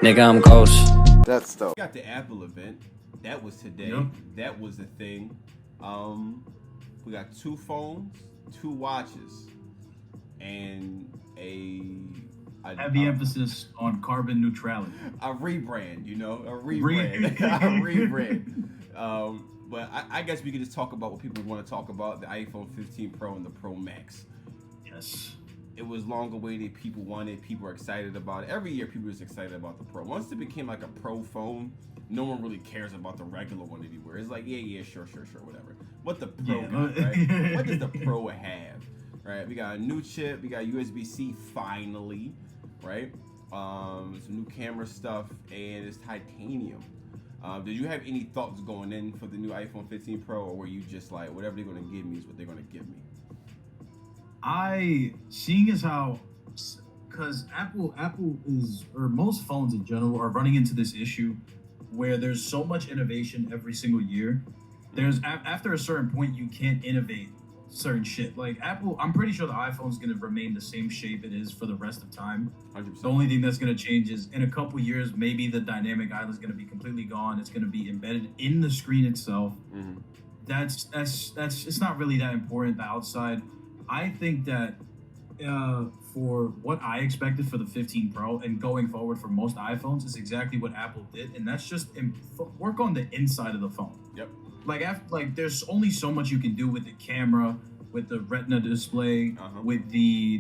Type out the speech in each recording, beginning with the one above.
Nigga, I'm ghost. That's dope. Got the Apple event. That was today. Yep. That was the thing. We got 2 phones, 2 watches, and a Heavy emphasis on carbon neutrality. a rebrand. A rebrand. A rebrand. But I guess we could just talk about what people want to talk about: the iPhone 15 Pro and the Pro Max. Yes. It was long awaited. People wanted. People are excited about it. Every year, people are just excited about the Pro. Once it became like a Pro phone, no one really cares about the regular one anymore. It's like, yeah, sure, whatever. What the Pro got, right? What does the Pro have, right? We got a new chip. We got USB-C finally, right? Some new camera stuff, and it's titanium. Did you have any thoughts going in for the new iPhone 15 Pro, or were you just like, whatever they're going to give me is what they're going to give me? Seeing as how, because Apple is, or most phones in general, are running into this issue where there's so much innovation every single year. There's after a certain point you can't innovate certain shit. Like Apple, I'm pretty sure the iPhone's gonna remain the same shape it is for the rest of time. 100%. The only thing that's gonna change is in a couple years, maybe the dynamic island is gonna be completely gone. It's gonna be embedded in the screen itself. Mm-hmm. That's it's not really that important. The outside. I think that for what I expected for the 15 Pro and going forward for most iPhones is exactly what Apple did, and that's just work on the inside of the phone. Yep. Like there's only so much you can do with the camera, with the Retina display, with the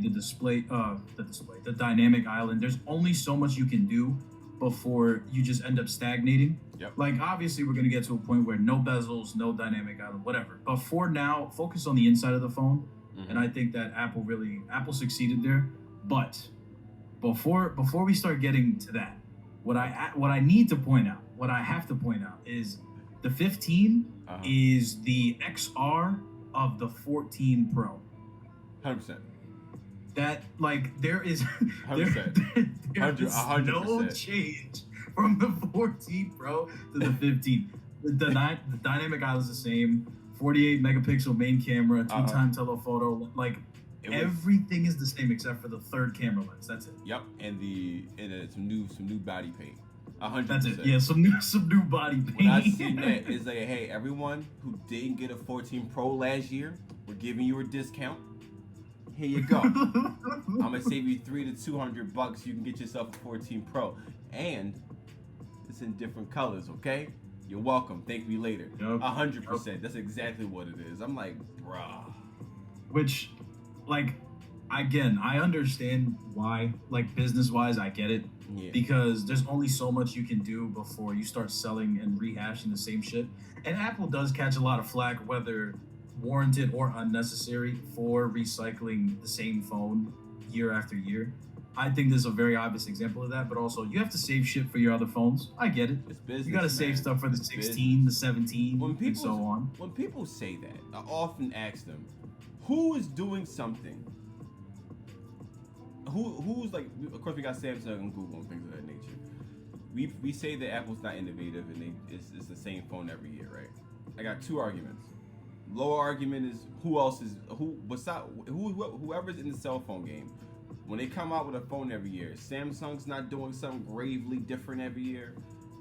dynamic island. There's only so much you can do before you just end up stagnating. Yep. Like obviously we're gonna get to a point where no bezels, no dynamic island, whatever. But for now, focus on the inside of the phone. And I think that Apple succeeded there. But before we start getting to that, what I have to point out is the 15 is the XR of the 14 Pro. 100%. That like there is 100%. there is 100%. no change from the 14 Pro to the 15. The dynamic island is the same. 48 megapixel main camera, 2-time telephoto, like everything is the same except for the third camera lens. That's it. Yep, and some new body paint. 100%. That's it. Yeah, some new body paint. When I seen that, it's like, hey, everyone who didn't get a 14 Pro last year, we're giving you a discount. Here you go. I'm gonna save you $300 to $200. You can get yourself a 14 Pro, and it's in different colors. Okay. You're welcome. Thank me later. 100%. That's exactly what it is. I'm like, bruh. Which, like, again, I understand why. Like, business-wise, I get it. Yeah. Because there's only so much you can do before you start selling and rehashing the same shit. And Apple does catch a lot of flack, whether warranted or unnecessary, for recycling the same phone year after year. I think this is a very obvious example of that, but also you have to save shit for your other phones. I get it. It's business. You got to save stuff for the 16, the 17, and so on. When people say that, I often ask them, who is doing something? Who's like? Of course, we got Samsung and Google and things of that nature. We say that Apple's not innovative and it's the same phone every year, right? I got 2 arguments. Lower argument is whoever's in the cell phone game. When they come out with a phone every year, Samsung's not doing something gravely different every year.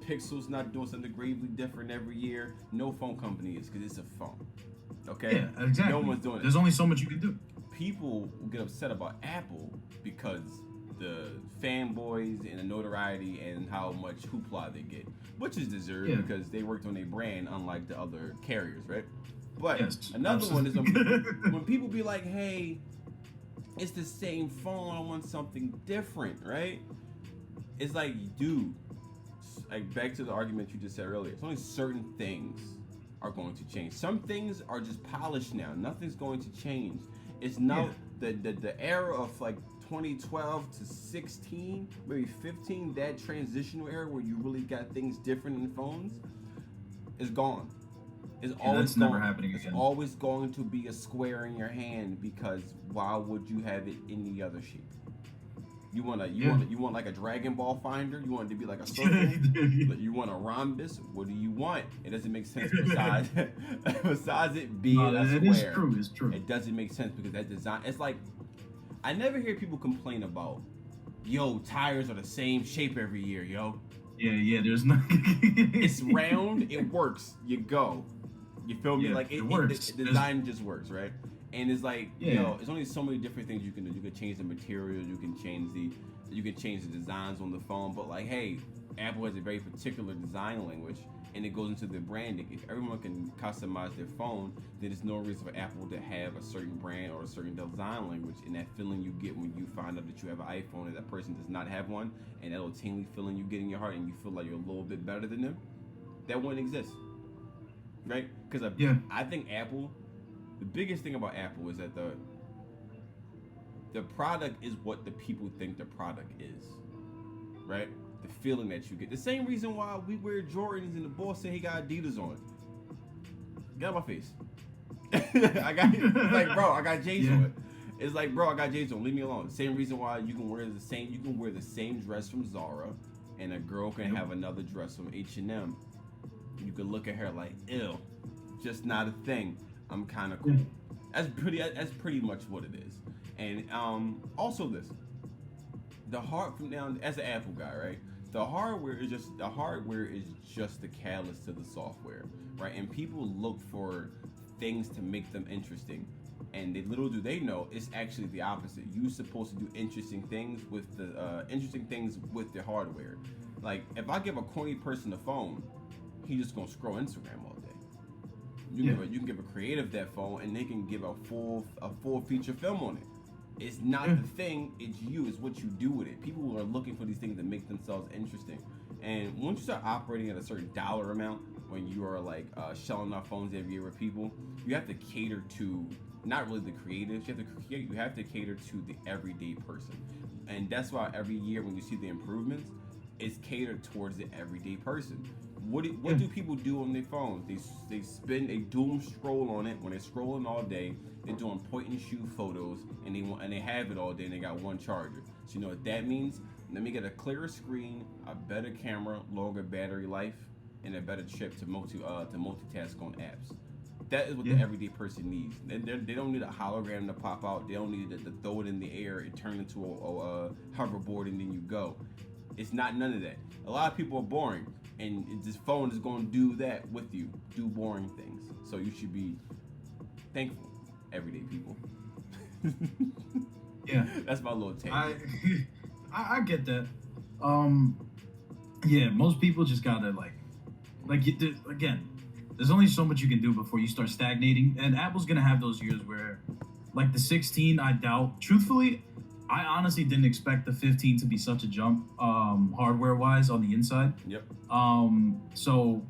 Pixel's not doing something gravely different every year. No phone company is, because it's a phone. Okay? Yeah, exactly. No one's doing it. There's only so much you can do. People get upset about Apple because the fanboys and the notoriety and how much hoopla they get, which is deserved because they worked on their brand unlike the other carriers, right? But another one is when people be like, hey, it's the same phone, I want something different, right? It's like, dude, like back to the argument you just said earlier, it's only certain things are going to change. Some things are just polished now. Nothing's going to change. It's not the era of like 2012 to 16, maybe 15, that transitional era where you really got things different in phones is gone. It's always never happening again. It's always going to be a square in your hand, because why would you have it in the other shape? You want like a Dragon Ball finder? You want it to be like a circle? You want a rhombus? What do you want? It doesn't make sense besides it being a square. It is true. It's true. It doesn't make sense because that design. It's like I never hear people complain about yo, tires are the same shape every year, yo. Yeah. There's no. It's round, it works. You go. You feel me? Yeah, Like it works. The design just works, right? And it's like, Yeah. yo, there's only so many different things you can do. You can change the materials, you can change the designs on the phone. But like, hey, Apple has a very particular design language, and it goes into their branding. If everyone can customize their phone, then there's no reason for Apple to have a certain brand or a certain design language. And that feeling you get when you find out that you have an iPhone and that person does not have one, and that little tingly feeling you get in your heart, and you feel like you're a little bit better than them, that wouldn't exist, right? Because I think Apple, the biggest thing about Apple is that the product is what the people think the product is, right? The feeling that you get. The same reason why we wear Jordans and the boss say he got Adidas on. Get out of my face. It's like, bro, I got J's on. It's like, bro, I got J's on. Leave me alone. Same reason why you can wear the same dress from Zara, and a girl can have another dress from H&M. You can look at her like, ew, just not a thing. I'm kind of cool. That's pretty much what it is. And also this, as an Apple guy, right? The hardware is just the catalyst to the software, right? And people look for things to make them interesting, and little do they know, it's actually the opposite. You're supposed to do interesting things with the hardware. Like, if I give a corny person a phone, he's just gonna scroll Instagram all day. You can give a creative that phone, and they can give a full feature film on it. It's not the thing, it's you, it's what you do with it. People are looking for these things that make themselves interesting. And once you start operating at a certain dollar amount, when you are like shelling out phones every year with people, you have to cater to not really the creatives, you have to cater to the everyday person. And that's why every year when you see the improvements, it's catered towards the everyday person. What do people do on their phones? They spend a doom scroll on it. When they're scrolling all day, they're doing point and shoot photos, and they have it all day, and they got one charger. So you know what that means? Let me get a clearer screen, a better camera, longer battery life, and a better chip to multitask on apps. That is what the everyday person needs. They don't need a hologram to pop out. They don't need to throw it in the air and turn into a hoverboard and then you go. It's not none of that. A lot of people are boring, and this phone is going to do that with you, do boring things. So you should be thankful, everyday people. Yeah, that's my little take. I get that. Most people just gotta again. There's only so much you can do before you start stagnating, and Apple's gonna have those years where, like the 16, I doubt. Truthfully, I honestly didn't expect the 15 to be such a jump, hardware-wise on the inside. Yep. So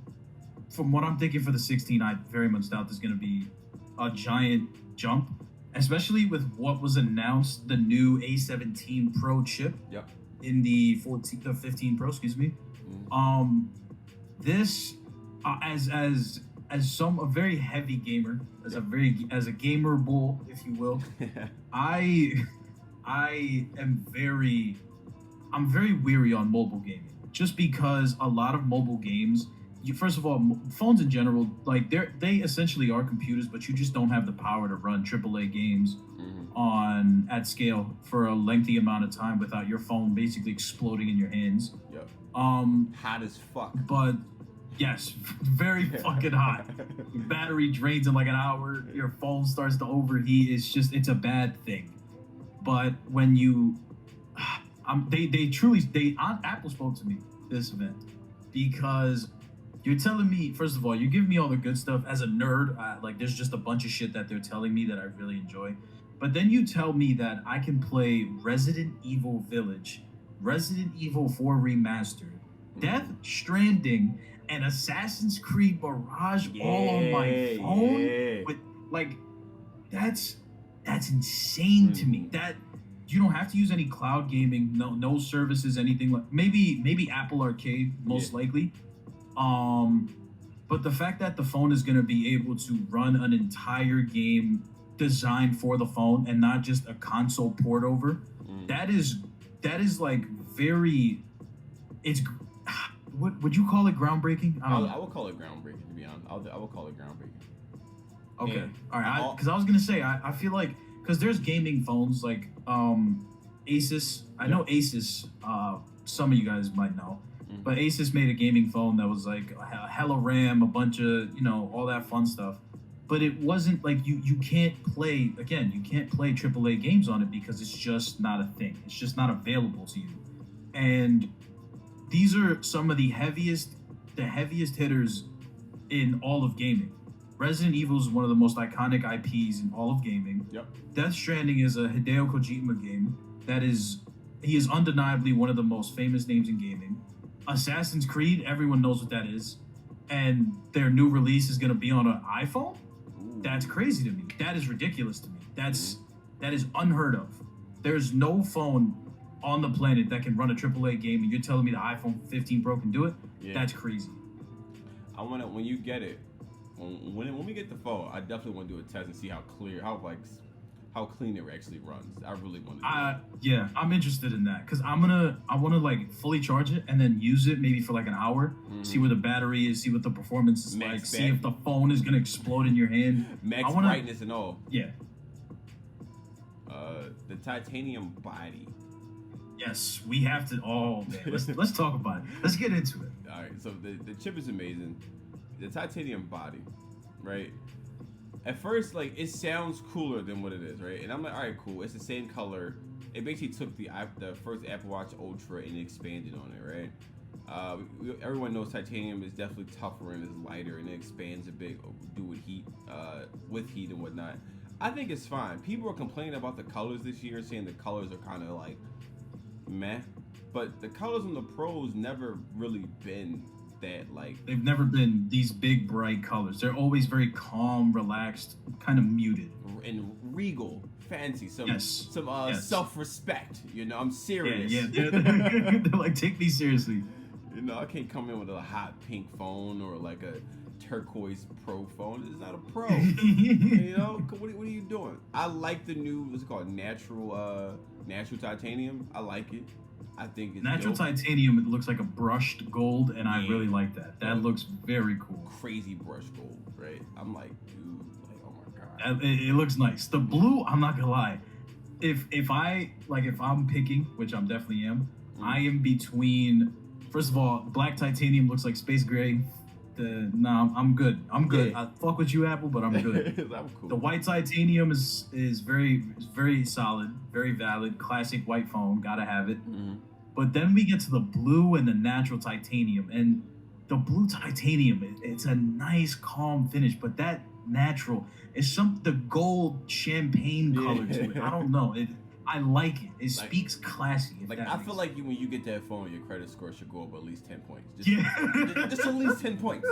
from what I'm thinking for the 16, I very much doubt there's gonna be a giant jump, especially with what was announced, the new A17 Pro chip. Yep. In the 15 Pro, excuse me. This. As a very heavy gamer, as a gamer bull, if you will, I'm very weary on mobile gaming, just because a lot of mobile games, first of all, phones in general, like they essentially are computers, but you just don't have the power to run AAA games at scale for a lengthy amount of time without your phone basically exploding in your hands. Yep. Hot as fuck. But yes, very fucking hot. Your battery drains in like an hour. Your phone starts to overheat. It's a bad thing. But when Apple spoke to me this event, because you're telling me, first of all, you give me all the good stuff as a nerd. Like there's just a bunch of shit that they're telling me that I really enjoy. But then you tell me that I can play Resident Evil Village, Resident Evil 4 Remastered, Death Stranding, and Assassin's Creed Mirage all on my phone. With that's insane to me. That you don't have to use any cloud gaming, no services, anything like maybe Apple Arcade most likely. But the fact that the phone is going to be able to run an entire game designed for the phone and not just a console port over, that is like very. It's. What would you call it? Groundbreaking? I would call it groundbreaking, to be honest. I would call it groundbreaking. Okay. All right. Because I was going to say, I feel like, because there's gaming phones, like, Asus. I Yeah. know Asus. Some of you guys might know, Mhm. but Asus made a gaming phone that was like a hella RAM, a bunch of all that fun stuff. But it wasn't like you can't play again. You can't play AAA games on it because it's just not a thing. It's just not available to you. And these are some of the heaviest hitters in all of gaming. Resident Evil is one of the most iconic IPs in all of gaming. Yep. Death Stranding is a Hideo Kojima game he is undeniably one of the most famous names in gaming. Assassin's Creed, everyone knows what that is, and their new release is going to be on an iPhone. Ooh. That's crazy to me. That is ridiculous to me. That is unheard of. There's no phone on the planet that can run a AAA game, and you're telling me the iPhone 15 Pro can do it? Yeah. That's crazy. I want to, when you get it, when we get the phone, I definitely want to do a test and see how clean it actually runs. I really want to do that. Yeah, I'm interested in that because I want to like fully charge it and then use it maybe for like an hour, see where the battery is, see what the performance is like, see if the phone is gonna explode in your hand. Max brightness and all. Yeah. The titanium body. Yes, we have to. Oh man, let's talk about it. Let's get into it. All right, so the chip is amazing. The titanium body, right? At first, like, it sounds cooler than what it is, right? And I'm like, all right, cool. It's the same color. It basically took the first Apple Watch Ultra and expanded on it, right? Everyone knows titanium is definitely tougher and is lighter, and it expands a bit with heat and whatnot. I think it's fine. People are complaining about the colors this year, saying the colors are kind of like meh, but the colors on the Pros never really been that, like, they've never been these big bright colors. They're always very calm, relaxed, kind of muted, and regal, fancy. Some self-respect. I'm serious. Yeah. They're like, take me seriously. I can't come in with a hot pink phone or like a turquoise Pro phone. It's not a Pro. What are you doing? I like the new, what's it called, natural titanium. I like it. I think it's natural dope. Titanium. It looks like a brushed gold, and I really like that. That looks very cool. Crazy brushed gold, right? I'm like, dude, like, oh my god. It looks nice. The blue, I'm not gonna lie. If I'm picking, which I'm definitely am, I am between. First of all, black titanium looks like space gray. I'm good. Yeah. I fuck with you, Apple, but I'm good. I'm cool. The white titanium is very solid, very valid, classic white phone. Gotta have it. Mm-hmm. But then we get to the blue and the natural titanium, and the blue titanium, it's a nice, calm finish, but that natural is the gold champagne color to it. I don't know. I like it. It speaks classy. I feel like when you get that phone, your credit score should go up at least 10 points. Just at least 10 points.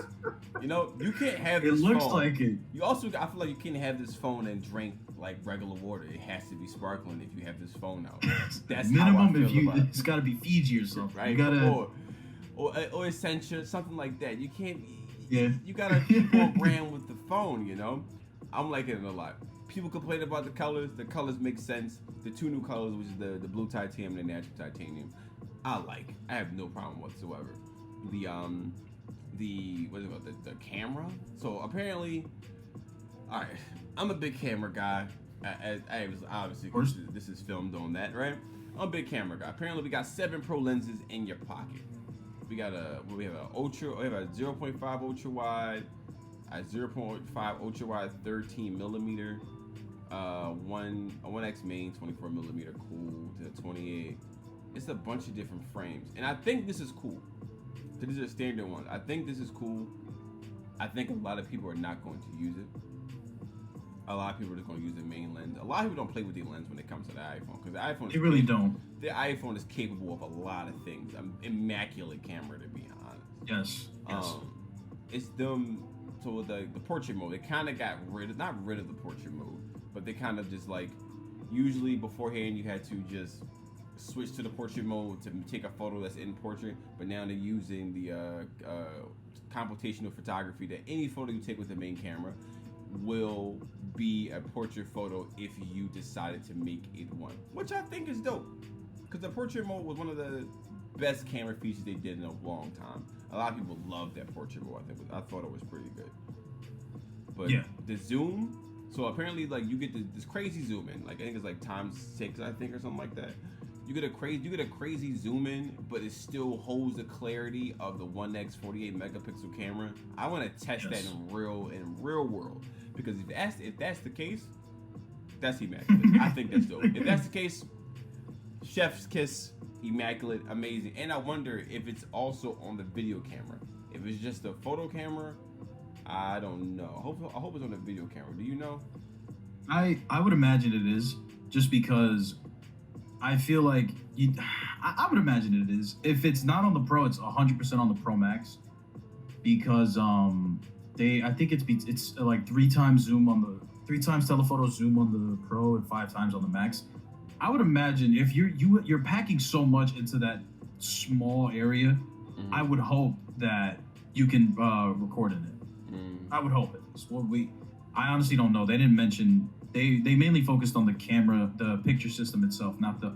You can't have this phone. It looks like it. I feel like you can't have this phone and drink like regular water. It has to be sparkling if you have this phone out. That's minimum. How I feel about it. It's got to be Fiji or something. Right? You gotta, or Essentia, something like that. You can't. Yeah. You gotta keep on brand with the phone. I'm liking it a lot. People complain about the colors. The colors make sense. The two new colors, which is the blue titanium and the natural titanium, I have no problem whatsoever. The camera. So apparently, all right, I'm a big camera guy. I was obviously, this is filmed on that, right? I'm a big camera guy. Apparently, we got 7 Pro lenses in your pocket. We have a 0.5 ultra wide, a 0.5 ultra wide 13 millimeter. 1x main 24 millimeter cool to 28. It's a bunch of different frames, and I think this is cool. So these are standard ones. I think this is cool. I think a lot of people are not going to use it. A lot of people are just going to use the main lens. A lot of people don't play with the lens when it comes to the iPhone, because the iPhone. They really don't. The iPhone is capable of a lot of things. Immaculate camera, to be honest. Yes. It's them. So the portrait mode, they kind of got not rid of the portrait mode, but they kind of just like, usually beforehand you had to just switch to the portrait mode to take a photo that's in portrait, but now they're using the computational photography, that any photo you take with the main camera will be a portrait photo if you decided to make it one, which I think is dope, because the portrait mode was one of the best camera features they did in a long time. A lot of people love that portrait mode. I thought it was pretty good. But the zoom, so apparently like you get this crazy zoom in, like I think it's like times 6, I think, or something like that. You get a crazy zoom in, but it still holds the clarity of the 1x 48 megapixel camera. I want to test that in real world, because if that's the case, that's immaculate. I think that's dope. If that's the case, chef's kiss, immaculate, amazing. And I wonder if it's also on the video camera. If it's just a photo camera, I don't know. I hope it's on the video camera. Do you know? I would imagine it is, just because I feel like I would imagine it is. If it's not on the Pro, it's 100% on the Pro Max, because I think it's like 3 times telephoto zoom on the Pro and 5 times on the Max. I would imagine if you're packing so much into that small area, I would hope that you can record in it. I would hope it is. I honestly don't know. They didn't mention. They mainly focused on the camera, the picture system itself, not the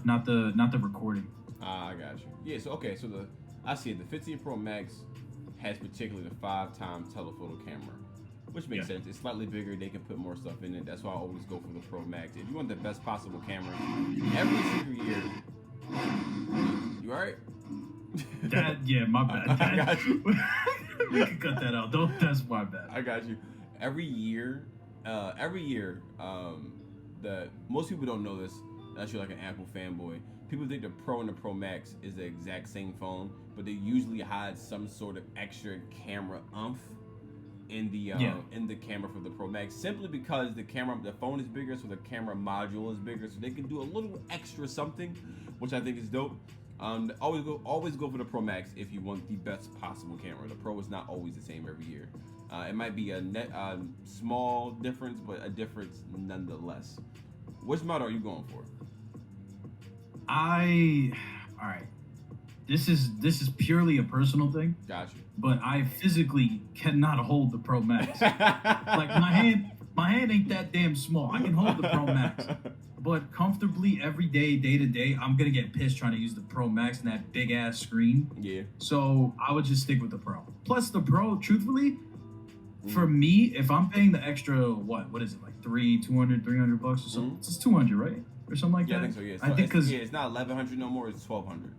not the recording. I got you. Yeah. So I see it. The 15 Pro Max has particularly the 5-time telephoto camera, which makes sense. It's slightly bigger. They can put more stuff in it. That's why I always go for the Pro Max. If you want the best possible camera, every single year. You alright? My bad. I got you. We can cut that out. That's my bad. I got you. Every year, most people don't know this, unless you're like an Apple fanboy. People think the Pro and the Pro Max is the exact same phone, but they usually hide some sort of extra camera oomph in the camera for the Pro Max, simply because the phone is bigger, so the camera module is bigger, so they can do a little extra something, which I think is dope. Always go for the Pro Max if you want the best possible camera. The Pro is not always the same every year. It might be a small difference, but a difference nonetheless. Which model are you going for? All right. This is purely a personal thing. Got you. But I physically cannot hold the Pro Max. Like my hand ain't that damn small. I can hold the Pro Max. But comfortably every day to day, I'm gonna get pissed trying to use the Pro Max and that big ass screen. Yeah. So I would just stick with the Pro. Plus the Pro, truthfully, for me, if I'm paying the extra, what is it, like $300 bucks or something? It's 200, right? Or something like that. I think so. Yeah. So I think because it's not 1,100 no more. It's 1,200.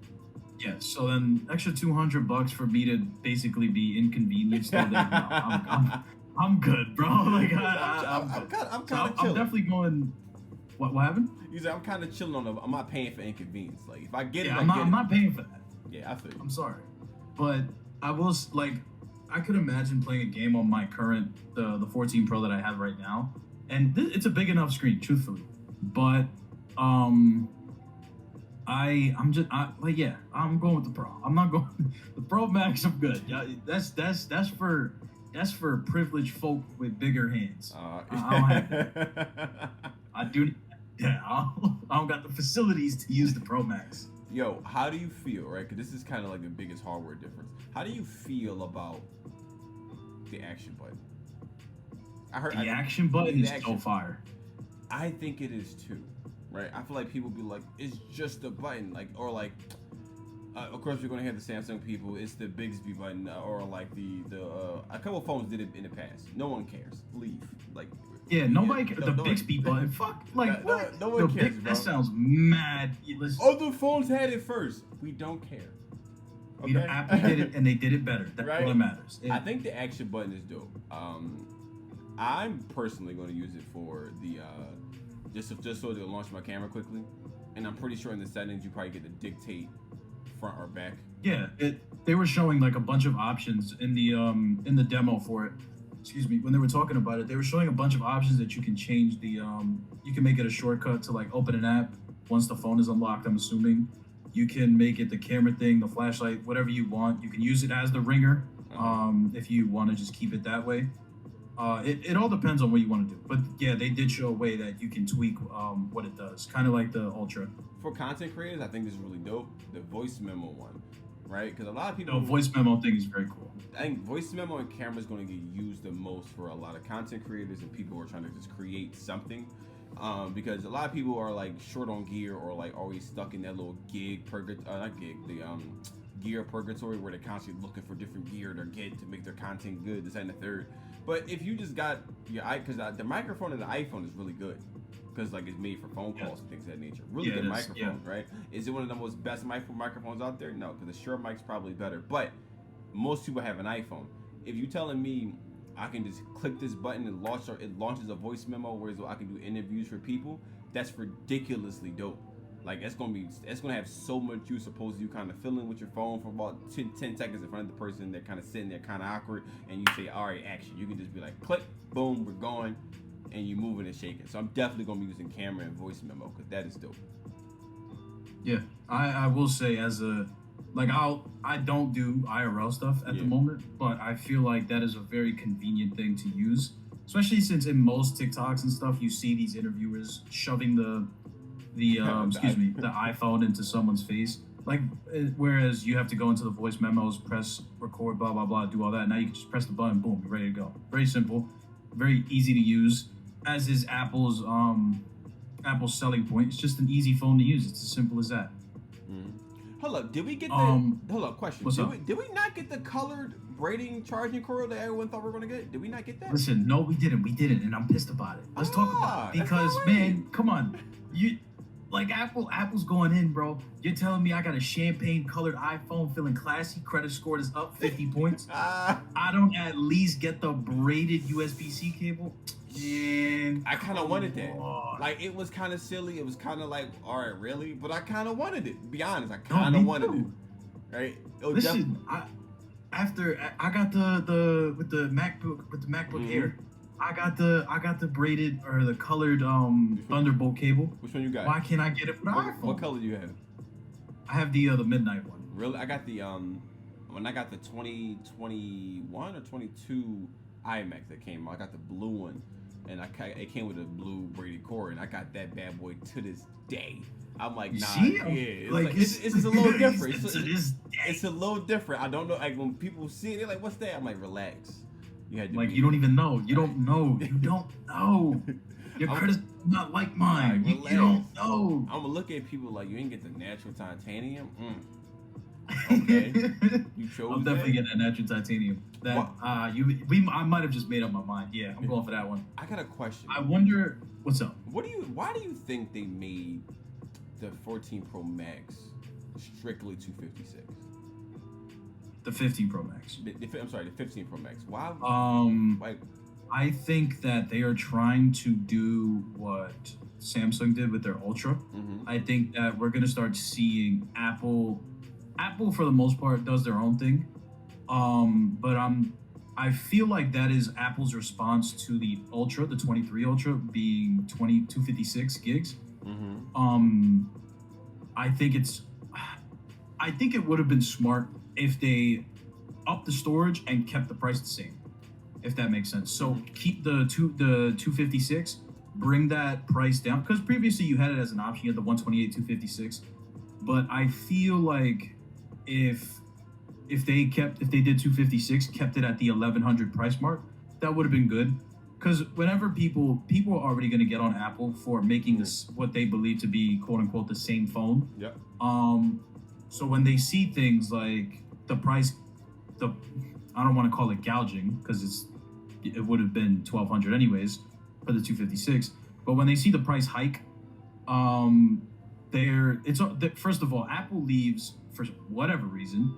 Yeah. So then extra $200 for me to basically be inconvenienced. I'm good, bro. Like I'm definitely going. What happened? You said I'm kind of chilling on I'm not paying for inconvenience. Like if I get it, I'm not paying for that. Yeah, I feel you. I'm sorry, but I was like, I could imagine playing a game on my current the 14 Pro that I have right now, and it's a big enough screen, truthfully. But I'm going with the Pro. I'm not going the Pro Max. I'm good. Yeah, that's for privileged folk with bigger hands. I don't have that. I do. Yeah, I don't got the facilities to use the Pro Max. Yo, how do you feel, right? Because this is kind of like the biggest hardware difference. How do you feel about the action button? The action button is so fire. I think it is too, right? I feel like people be like, it's just a button, like, or like, of course you're gonna have the Samsung people. It's the Bixby button, or like a couple of phones did it in the past. No one cares. Leave, like. Yeah, nobody. The Bixby button. Fuck. Like what? No one cares, bro. That sounds mad. Other phones had it first. We don't care. Okay? Apple did it, and they did it better. That's all that matters. I think the action button is dope. I'm personally going to use it for the just so to launch my camera quickly, and I'm pretty sure in the settings you probably get to dictate front or back. Yeah, they were showing like a bunch of options in the demo for it. Excuse me, when they were talking about it, they were showing a bunch of options that you can change the you can make it a shortcut to like open an app once the phone is unlocked, I'm assuming. You can make it the camera thing, the flashlight, whatever you want. You can use it as the ringer if you want to just keep it that way. It all depends on what you want to do. But yeah, they did show a way that you can tweak what it does, kind of like the Ultra. For content creators, I think this is really dope. The voice memo one, right? Because a lot of people. The voice memo thing is very cool. I think voice memo and camera is going to get used the most for a lot of content creators and people who are trying to just create something. Because a lot of people are like short on gear or like always stuck in that little gear purgatory where they're constantly looking for different gear to get to make their content good, this and the third. But if you just got your because the microphone in the iPhone is really good. because like it's made for phone calls and things of that nature. Really good microphone, right? Is it one of the most best microphones out there? No, because the Shure mic's probably better. But most people have an iPhone. If you're telling me I can just click this button and it launches a voice memo, whereas I can do interviews for people, that's ridiculously dope. Like it's gonna have so much use opposed to you kind of fiddling with your phone for about 10 seconds in front of the person. They're kind of sitting there kind of awkward, and you say, all right, action. You can just be like, click, boom, we're going, and you moving and shaking. So I'm definitely gonna be using camera and voice memo because that is dope. Yeah, I will say I don't do IRL stuff at the moment, but I feel like that is a very convenient thing to use, especially since in most TikToks and stuff you see these interviewers shoving the iPhone into someone's face. Like, whereas you have to go into the voice memos, press record, blah, blah, blah, do all that. Now you can just press the button, boom, you're ready to go. Very simple, very easy to use, as is Apple's selling point. It's just an easy phone to use. It's as simple as that. Hold up, did we get question. Did we not get the colored braiding charging cord that everyone thought we were going to get? Did we not get that? Listen, no, we didn't, and I'm pissed about it. Let's talk about it. Because, man, come on. Apple's going in, bro. You're telling me I got a champagne-colored iPhone feeling classy, credit score is up 50 points? I don't at least get the braided USB-C cable? Man, I kind of wanted that. Like, it was kind of silly. It was kind of like, all right, really? But I kind of wanted it. Be honest, I kind of wanted it. Right? Listen, I got with the MacBook Air. I got the braided or the colored Thunderbolt cable. Which one you got? Why can't I get it for the iPhone? What color do you have? I have the midnight one. Really? I got the when I got the 2021 or 22 iMac that came out, I got the blue one, and it came with a blue braided cord, and I got that bad boy to this day. I'm like, nah, it's just a little different. It's a little different. I don't know. Like when people see it, they're like, "What's that?" I'm like, "Relax." You don't even know. You don't know. You don't know. Your credit's not like mine. You don't know. I'm gonna look at people like you ain't get the natural titanium. Okay, you chose. I'm definitely getting a natural titanium. I might have just made up my mind. Yeah, I'm going for that one. I got a question. I wonder what's up. Why do you think they made the 14 Pro Max strictly 256? The 15 Pro Max. I'm sorry, the 15 Pro Max. Why? I think that they are trying to do what Samsung did with their Ultra. Mm-hmm. I think that we're gonna start seeing Apple for the most part does their own thing. But I feel like that is Apple's response to the Ultra, the 23 Ultra being 256 gigs. Mm-hmm. I think it would have been smart if they upped the storage and kept the price the same, if that makes sense. So keep the 256, bring that price down, because previously you had it as an option, you had the 128 256. But I feel like if they did 256, kept it at the 1100 price mark, that would have been good. Because whenever people are already going to get on Apple for making this what they believe to be quote unquote the same phone. Yep. So when they see things like the price, I don't want to call it gouging because it would have been 1200 anyways for the 256. But when they see the price hike, first of all, Apple leaves for whatever reason.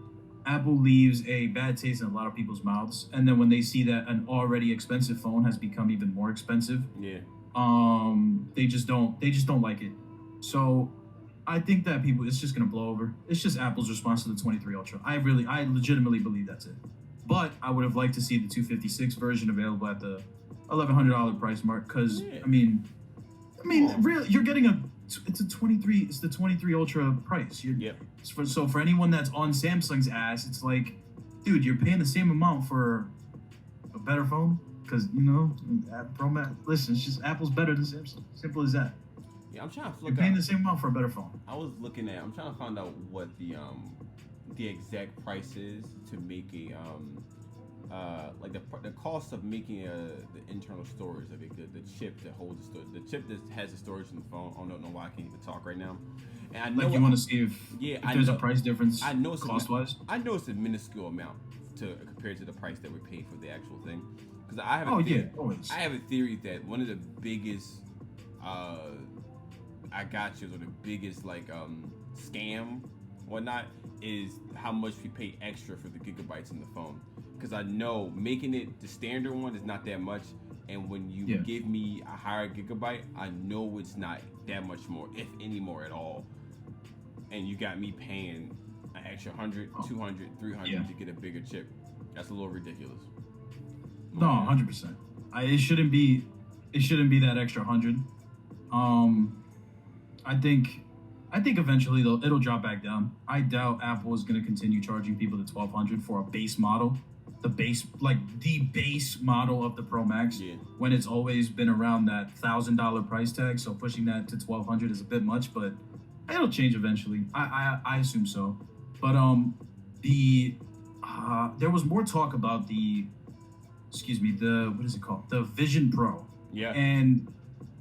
Apple leaves a bad taste in a lot of people's mouths, and then when they see that an already expensive phone has become even more expensive, they just don't like it. So I think that it's just gonna blow over. It's just Apple's response to the 23 Ultra. I legitimately believe that's it. But I would have liked to see the 256 version available at the $1,100 price mark, because really, you're getting it's the 23 Ultra price. So for anyone that's on Samsung's ass, it's like, dude, you're paying the same amount for a better phone, because Pro Max. Listen, it's just Apple's better than Samsung. Simple as that. Yeah, I'm trying to look. You're paying the same amount for a better phone. I'm trying to find out what the exact price is to make the cost of making the internal storage of it, the chip that holds the storage, the chip that has the storage in the phone. I don't know why I can't even talk right now. And I know you want to see if there's a price difference. I know it's cost-wise. I know it's a minuscule amount compared to the price that we paid for the actual thing. Because I have a theory that one of the biggest uh, I got you. So the biggest like scam, whatnot, is how much we pay extra for the gigabytes in the phone. Because I know making it the standard one is not that much, and when you give me a higher gigabyte, I know it's not that much more, if any more at all. And you got me paying an extra 100, 200, 300 to get a bigger chip. That's a little ridiculous. No, 100%. It shouldn't be. It shouldn't be that extra 100. I think eventually it'll drop back down. I doubt Apple is going to continue charging people the 1,200 for a base model, the base model of the Pro Max. Yeah. When it's always been around that $1,000 price tag. So pushing that to 1,200 is a bit much, but it'll change eventually. I assume so. But there was more talk about the what is it called? The Vision Pro. Yeah. And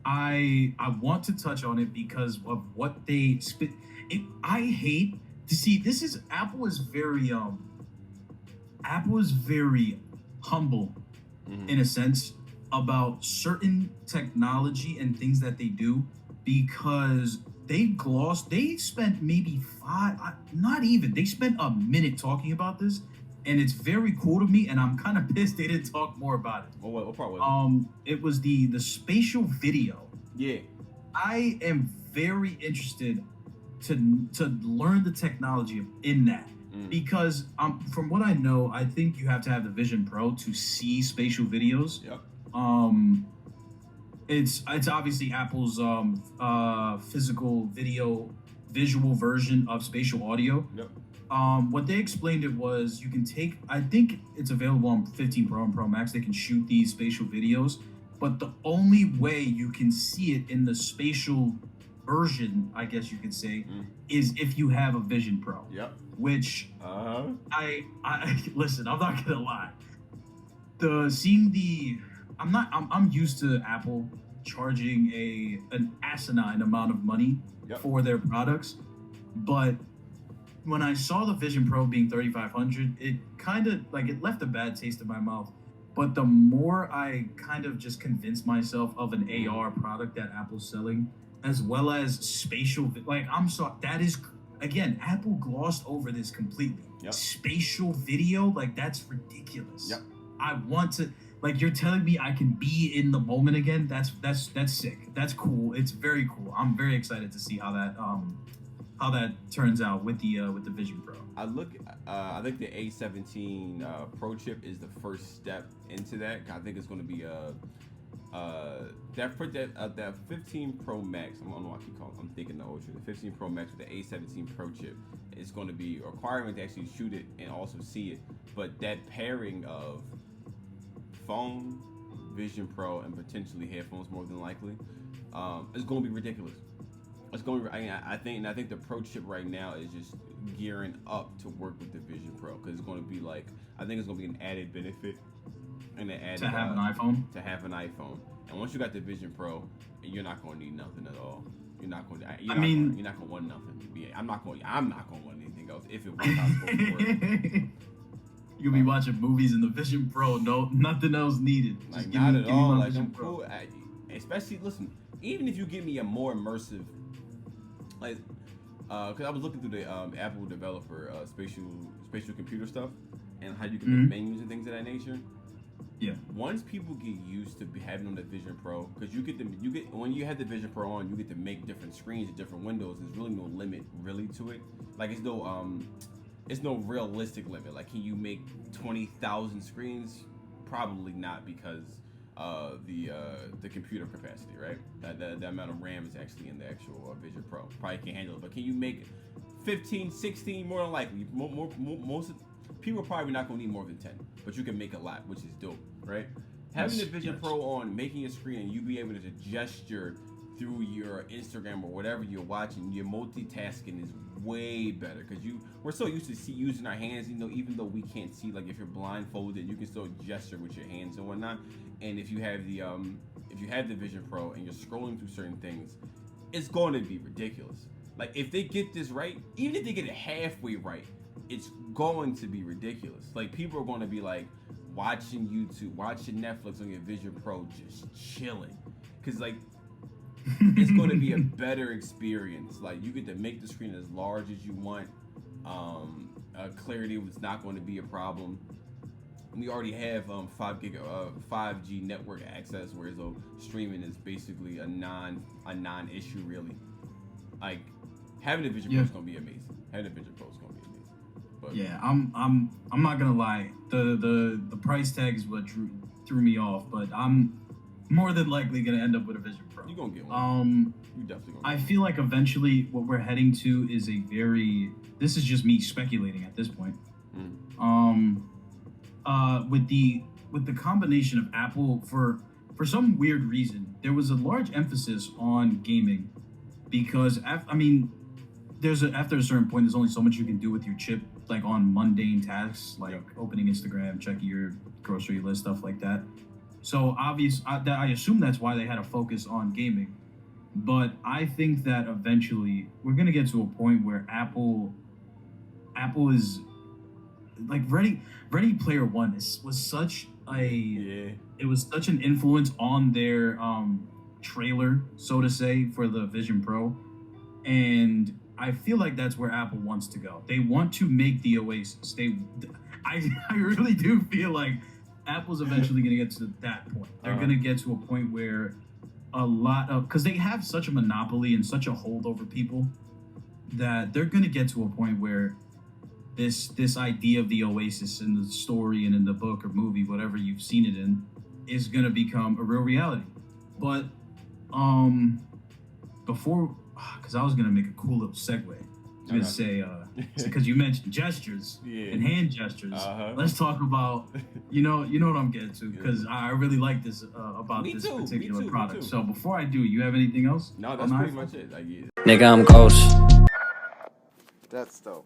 I want to touch on it because of what they spit. I hate to see this is Apple is very humble in a sense about certain technology and things that they do because they spent maybe they spent a minute talking about this, and it's very cool to me, and I'm kind of pissed they didn't talk more about it. What part was it? It was the spatial video. Yeah. I am very interested to learn the technology in that because from what I know, I think you have to have the Vision Pro to see spatial videos. Yep. It's obviously Apple's visual version of spatial audio. Yep. What they explained it was you can take, I think it's available on 15 Pro and Pro Max. They can shoot these spatial videos, but the only way you can see it in the spatial version, I guess you could say, is if you have a Vision Pro. Yep. Which I listen, I'm not gonna lie. I'm used to Apple charging an asinine amount of money for their products, but when I saw the Vision Pro being $3,500, it kind of it left a bad taste in my mouth. But the more I kind of just convinced myself of an AR product that Apple's selling, as well as spatial, I'm sorry, that is, again, Apple glossed over this completely. Yep. Spatial video, that's ridiculous. Yep. I want to, you're telling me I can be in the moment again. That's sick. That's cool. It's very cool. I'm very excited to see how that turns out with the Vision Pro. I think the A17 Pro chip is the first step into that. I think it's going to be that 15 Pro Max. I don't know what I keep calling. I'm thinking the old shit. The 15 Pro Max with the A17 Pro chip is going to be a requirement to actually shoot it and also see it. But that pairing of phone, Vision Pro, and potentially headphones, more than likely, is going to be ridiculous. It's going. I think the Pro chip right now is just gearing up to work with the Vision Pro because it's going to be I think it's going to be an added benefit and an added to have an iPhone. To have an iPhone, and once you got the Vision Pro, you're not going to need nothing at all. You're not going to. You're not going to want nothing. I'm not going to want anything else if it was not supposed to work. You'll be watching movies in the Vision Pro. No, nothing else needed. Just not at all. I'm cool. Especially, listen. Even if you give me a more immersive. Because I was looking through the Apple developer spatial computer stuff and how you can make menus and things of that nature. Yeah. Once people get used to having on the Vision Pro, because when you have the Vision Pro on, you get to make different screens and different windows. There's really no limit really to it. It's no realistic limit. Can you make 20,000 screens? Probably not because. The computer capacity, right? That amount of RAM is actually in the actual Vision Pro. Probably can't handle it, but can you make 15, 16? More than likely, most people are probably not going to need more than 10, but you can make a lot, which is dope, right? Having the Vision Pro on, making a screen, and you be able to gesture through your Instagram or whatever you're watching, your multitasking is way better because we're so used to using our hands, even though we can't see. If you're blindfolded, you can still gesture with your hands and whatnot. And if you have the Vision Pro and you're scrolling through certain things, it's going to be ridiculous. If they get this right, even if they get it halfway right, it's going to be ridiculous. People are going to be watching YouTube, watching Netflix on your Vision Pro, just chilling, because it's going to be a better experience. Like, you get to make the screen as large as you want. Clarity was not going to be a problem. We already have 5G network access, whereas streaming is basically a non-issue really. Like, having a Vision Pro is gonna be amazing. Having a Vision Pro is gonna be amazing. But yeah, I'm not gonna lie. The price tag is what threw me off, but I'm more than likely gonna end up with a Vision Pro. You're gonna get one. You definitely gonna. I feel like eventually what we're heading to is this is just me speculating at this point. With the combination of Apple, for some weird reason, there was a large emphasis on gaming, because after a certain point, there's only so much you can do with your chip, like on mundane tasks, like opening Instagram, checking your grocery list, stuff like that. So I assume that's why they had a focus on gaming. But I think that eventually we're gonna get to a point where Apple is like Ready Player One was such it was such an influence on their trailer, so to say, for the Vision Pro, and I feel like that's where Apple wants to go. They want to make the Oasis. I really do feel like Apple's eventually going to get to that point. They're going to get to a point where because they have such a monopoly and such a hold over people, that they're going to get to a point where this idea of the Oasis in the story and in the book or movie, whatever you've seen it in, is going to become a real reality. But because I was going to make a cool little segue. I was going to say, because you mentioned gestures and hand gestures. Let's talk about, you know what I'm getting to, because I really like this about this particular product. So before I do, you have anything else? No, that's pretty much it. Nigga, I'm ghost. That's dope.